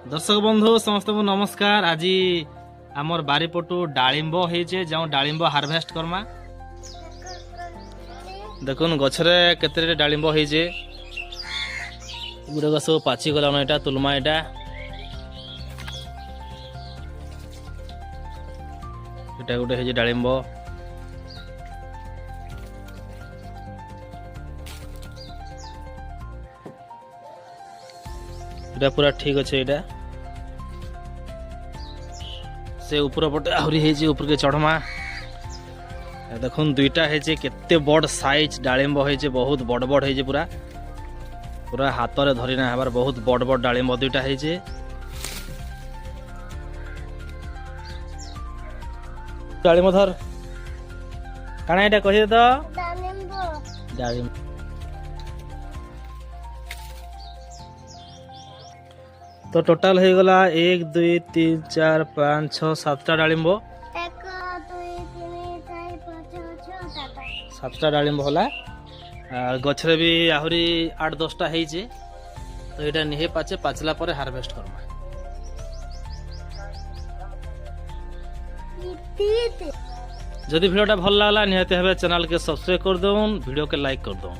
दर्शक बंधु समस्त को नमस्कार। आज आमर बारीपटू डालिंब होइचे जो डालिंब हार्वेस्ट करमा। देखुन गछरे केते डालिंब होइचे गुड़ाक सब पाची गलान एटा तुलमा एटा एटा गोटे होइचे डालिंब। एटा पूरा ठीक अच्छे। एटा से ऊपर पटे आहरी हेजे ऊपर के चढ़मा देखुन दुईटा हेजे केते बड़ साइज डालिंब हेजे बहुत बड़ बड़ हेजे पूरा पूरा हाथ रे धरी ना हबार बहुत बड़ बड़ डालिंब दुईटा हेजे। डालिंब धर काना एटा कहि दे तो डालिंब तो टोटाल हो गला 1 2 3 4 5 6 7टा डालिंब 7टा डालिंब होला। गछरे भी आहरी 8 10टा हेजे तो एटा निहे पाचे पाचला पर हार्वेस्ट करमा। जदि वीडियोटा भल लागला निहाती भाबे चैनल के सब्सक्राइब कर दउन वीडियो के लाइक कर दउन।